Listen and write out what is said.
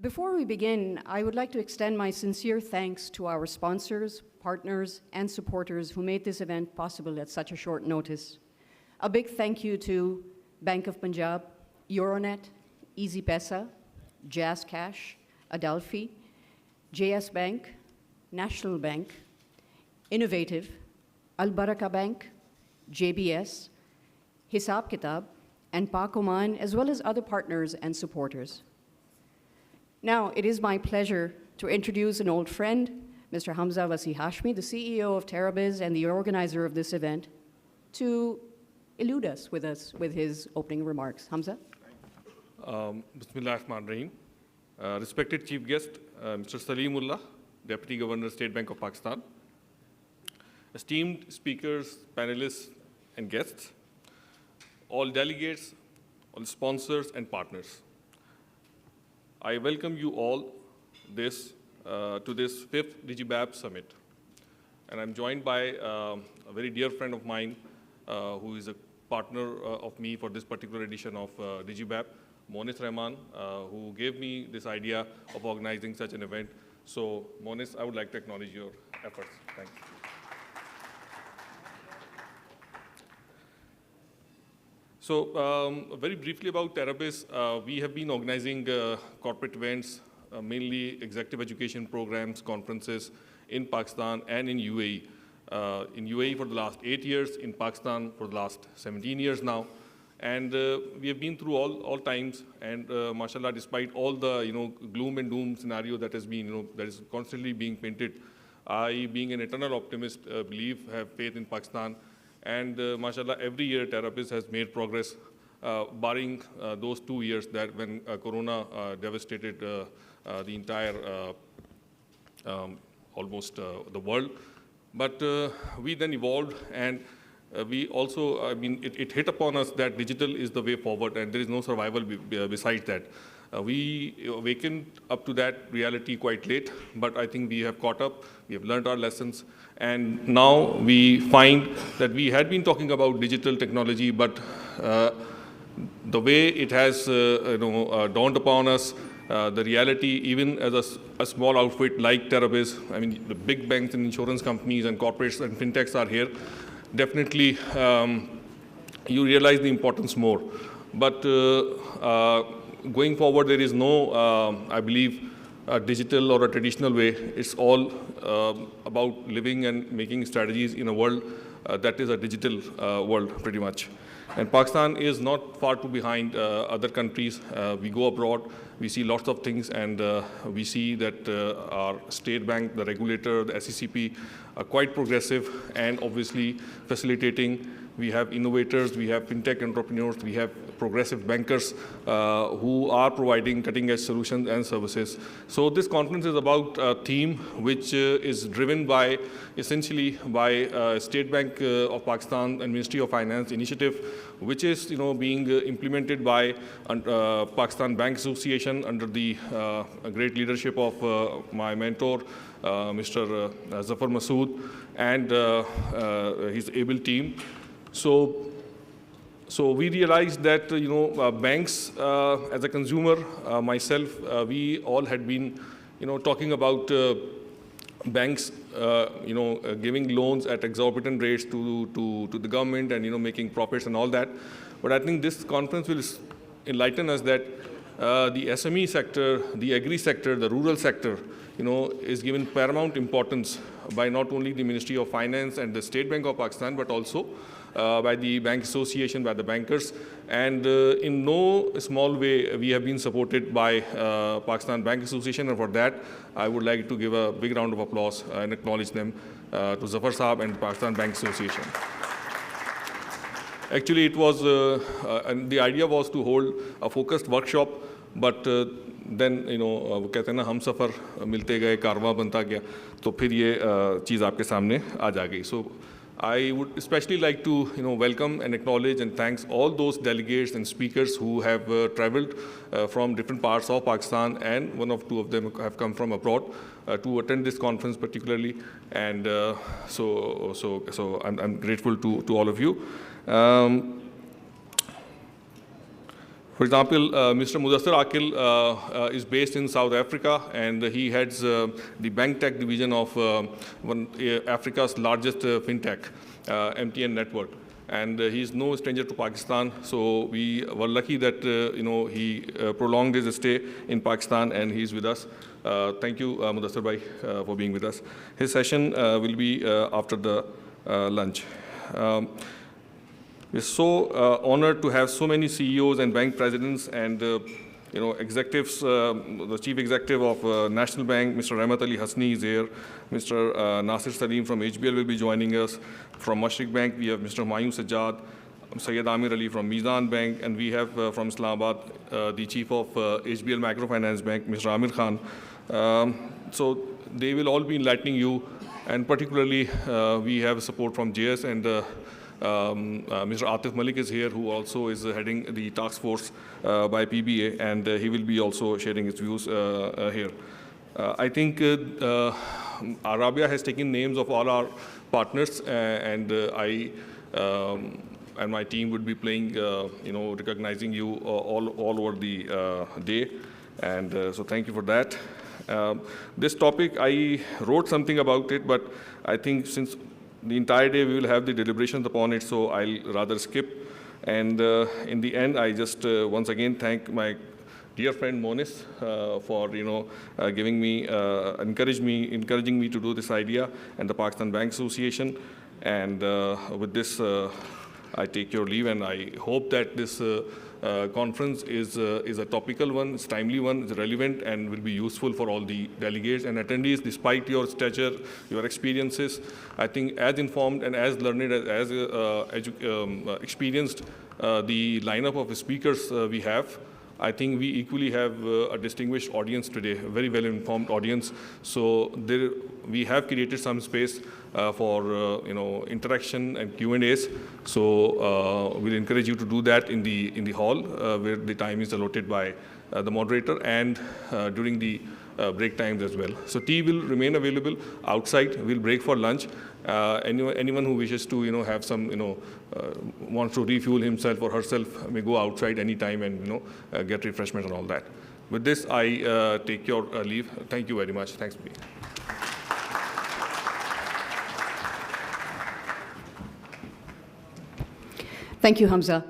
Before we begin, I would like to extend my sincere thanks to our sponsors, partners, and supporters who made this event possible at such a short notice. A big thank you to Bank of Punjab, Euronet, EasyPesa, Jazz Cash, Adelphi, JS Bank, National Bank, Innovative, Al Baraka Bank, JBS, Hisab Kitab, and Pak Oman, as well as other partners and supporters. Now, it is my pleasure to introduce an old friend, Mr. Hamza Wasi Hashmi, the CEO of TerraBiz and the organizer of this event, to elude us with his opening remarks. Hamza? Bismillah ar-Rahman ar-Rahim. Respected Chief Guest, Mr. Salimullah, Deputy Governor, State Bank of Pakistan. Esteemed speakers, panelists, and guests, all delegates, all sponsors, and partners. I welcome you all to this 5th DigiBAP Summit. And I'm joined by a very dear friend of mine who is a partner of me for this particular edition of DigiBAP, Monis Rahman, who gave me this idea of organizing such an event. So, Monis, I would like to acknowledge your efforts. Thank you. So, very briefly about TerraBiz, we have been organizing corporate events, mainly executive education programs, conferences in Pakistan and in UAE. In UAE for the last 8 years, in Pakistan for the last 17 years now. And we have been through all times, and mashallah, despite all the gloom and doom scenario that has been, that is constantly being painted, I, being an eternal optimist, have faith in Pakistan. And mashallah, every year TerraBiz has made progress, barring those 2 years that when Corona devastated the entire, almost the world. But we then evolved, and we also, it hit upon us that digital is the way forward, and there is no survival besides that. We awakened up to that reality quite late, but I think we have caught up, we have learned our lessons, and now we find that we had been talking about digital technology, but the way it has dawned upon us, the reality, even as a small outfit like TerraBiz, the big banks and insurance companies and corporates and fintechs are here, definitely you realize the importance more. But going forward, there is no, I believe, a digital or a traditional way. It's all about living and making strategies in a world that is a digital world, pretty much. And Pakistan is not far too behind other countries. We go abroad, we see lots of things, and we see that our state bank, the regulator, the SECP are quite progressive and obviously facilitating. We have innovators, we have fintech entrepreneurs, we have progressive bankers who are providing cutting-edge solutions and services. So this conference is about a theme which is driven by, essentially, by State Bank of Pakistan and Ministry of Finance initiative, which is being implemented by Pakistan Bank Association under the great leadership of my mentor, Mr. Zafar Masood, and his able team. So we realized that banks, as a consumer, myself, we all had been talking about banks giving loans at exorbitant rates to the government and making profits and all that. But I think this conference will enlighten us that the SME sector, the agri sector, the rural sector, is given paramount importance by not only the Ministry of Finance and the State Bank of Pakistan, but also by the Bank Association, by the bankers. And in no small way, we have been supported by Pakistan Bank Association, and for that, I would like to give a big round of applause and acknowledge them to Zafar Saab and the Pakistan Bank Association. Actually, it was, and the idea was to hold a focused workshop, but then, वो कहते हैं ना, हम सफ़र मिलते गए, कारवां बनता गया, तो फिर ये चीज़ आपके सामने आ जा गई. So I would especially like to welcome and acknowledge and thanks all those delegates and speakers who have traveled from different parts of Pakistan, and two of them have come from abroad to attend this conference particularly, and so I'm grateful to all of you. For example, Mr. Mudassir Akil is based in South Africa, and he heads the bank tech division of Africa's largest fintech, MTN network. And he's no stranger to Pakistan, so we were lucky that he prolonged his stay in Pakistan, and he's with us. Thank you, Mudassir Bhai, for being with us. His session will be after the lunch. We're so honored to have so many CEOs and bank presidents and executives. The chief executive of National Bank, Mr. Rahmat Ali Hasni, is here. Mr. Nasir Salim from HBL will be joining us. From Mashriq Bank, we have Mr. Humayun Sajjad, Syed Amir Ali from Mizan Bank, and we have from Islamabad the chief of HBL Microfinance Bank, Mr. Amir Khan. So they will all be enlightening you, and particularly we have support from JS, and Mr. Atif Malik is here, who also is heading the task force by PBA, and he will be also sharing his views here. I think Arabia has taken names of all our partners, and I and my team would be playing, recognizing you all over the day, and so thank you for that. This topic, I wrote something about it, but I think since the entire day we will have the deliberations upon it, so I'll rather skip. And in the end, I just once again thank my dear friend Monis for giving me, encouraging me to do this idea, and the Pakistan Bank Association. And with this, I take your leave, and I hope that this conference is a topical one, it's timely one, it's relevant, and will be useful for all the delegates and attendees. Despite your stature, your experiences, I think as informed and as learned, as experienced the lineup of speakers we have, I think we equally have a distinguished audience today, a very well-informed audience. So we have created some space for interaction and Q&As. So we'll encourage you to do that in the hall where the time is allotted by the moderator, and during the break times as well. So tea will remain available outside. We'll break for lunch. Anyone who wishes to have some wants to refuel himself or herself may go outside anytime and get refreshment and all that. With this, I take your leave. Thank you very much. Thanks for being here. Thank you, Hamza.